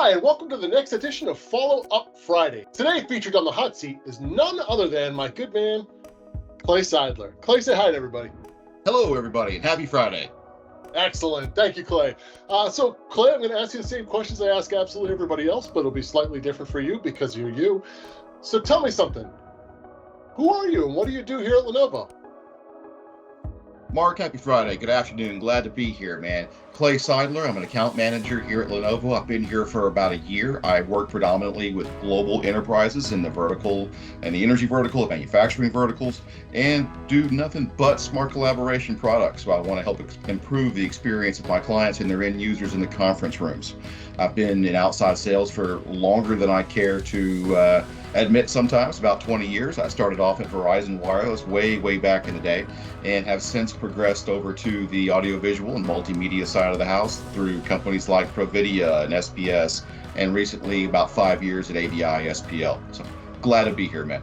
Hi, and welcome to the next edition of Follow Up Friday. Today, featured on the hot seat is none other than my good man, Clay Seydler. Clay, say hi to everybody. Hello, everybody, and happy Friday. Excellent. Thank you, Clay. So, Clay, I'm going to ask you the same questions I ask absolutely everybody else, but it'll be slightly different for you because you're you. So tell me something. Who are you and what do you do here at Lenovo? Mark, happy Friday. Good afternoon. Glad to be here, man. Clay Seydler. I'm an account manager here at Lenovo. I've been here for about a year. I work predominantly with global enterprises in the vertical and the energy vertical, manufacturing verticals, and do nothing but smart collaboration products. So I want to help improve the experience of my clients and their end users in the conference rooms. I've been in outside sales for longer than I care to admit sometimes, about 20 years. I started off at Verizon Wireless way back in the day and have since progressed over to the audiovisual and multimedia side of the house through companies like Providia and SBS, and recently about 5 years at ADI SPL. So glad to be here, man.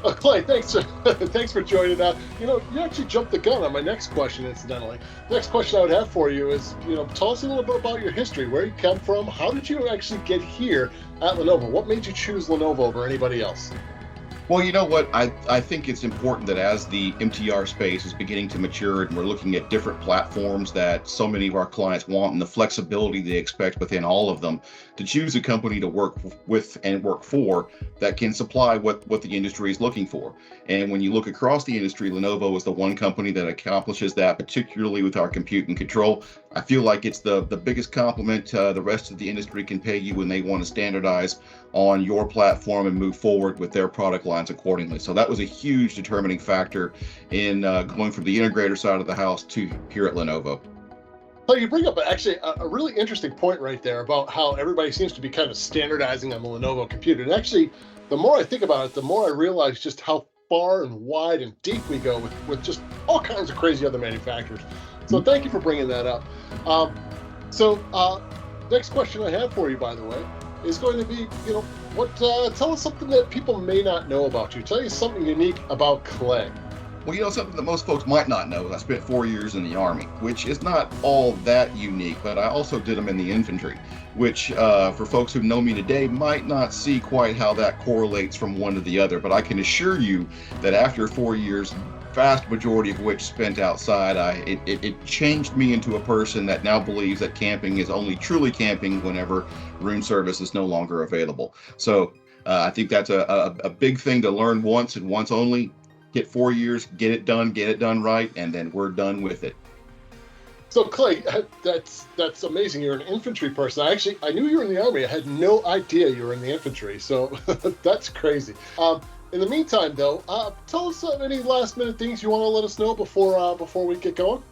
Clay, thanks for joining us. You actually jumped the gun on my next question, incidentally. Next question I would have for you is, tell us a little bit about your history, where you come from, how did you actually get here at Lenovo? What made you choose Lenovo over anybody else? Well, you know what? I think it's important that as the MTR space is beginning to mature and we're looking at different platforms that so many of our clients want and the flexibility they expect within all of them, to choose a company to work with and work for that can supply what the industry is looking for. And when you look across the industry, Lenovo is the one company that accomplishes that, particularly with our compute and control. I feel like it's the biggest compliment the rest of the industry can pay you when they want to standardize on your platform and move forward with their product lines accordingly. So that was a huge determining factor in going from the integrator side of the house to here at Lenovo. So you bring up actually a really interesting point right there about how everybody seems to be kind of standardizing on the Lenovo computer. And actually, the more I think about it, the more I realize just how far and wide and deep we go with just all kinds of crazy other manufacturers. So thank you for bringing that up. Next question I have for you, by the way, is going to be, tell us something that people may not know about you. Tell you something unique about Clay. Well, something that most folks might not know is I spent 4 years in the Army, which is not all that unique, but I also did them in the infantry, which for folks who know me today might not see quite how that correlates from one to the other. But I can assure you that after 4 years, vast majority of which spent outside, it changed me into a person that now believes that camping is only truly camping whenever room service is no longer available. So I think that's a big thing to learn once and once only. Get 4 years, get it done right, and then we're done with it. So Clay, that's amazing. You're an infantry person. I knew you were in the Army. I had no idea you were in the infantry. So that's crazy. In the meantime, though, tell us any last-minute things you want to let us know before we get going.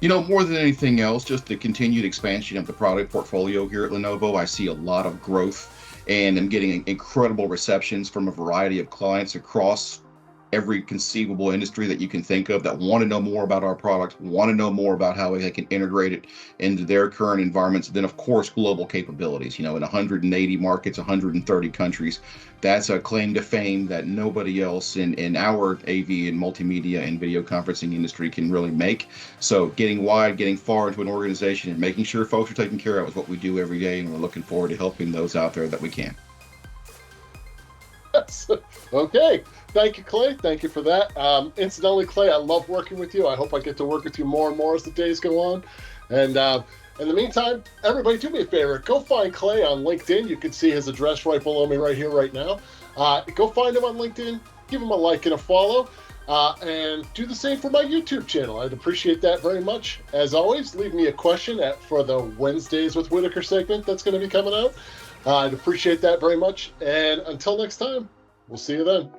More than anything else, just the continued expansion of the product portfolio here at Lenovo. I see a lot of growth, and I'm getting incredible receptions from a variety of clients across every conceivable industry that you can think of that want to know more about our product, want to know more about how they can integrate it into their current environments. And then, of course, global capabilities, in 180 markets, 130 countries. That's a claim to fame that nobody else in our AV and multimedia and video conferencing industry can really make. So getting wide, getting far into an organization and making sure folks are taken care of is what we do every day. And we're looking forward to helping those out there that we can. Okay. Thank you, Clay. Thank you for that. Incidentally, Clay, I love working with you. I hope I get to work with you more and more as the days go on. And in the meantime, everybody do me a favor. Go find Clay on LinkedIn. You can see his address right below me right here, right now. Go find him on LinkedIn. Give him a like and a follow. And do the same for my YouTube channel. I'd appreciate that very much. As always, leave me a question for the Wednesdays with Whittaker segment that's going to be coming out. I'd appreciate that very much. And until next time, we'll see you then.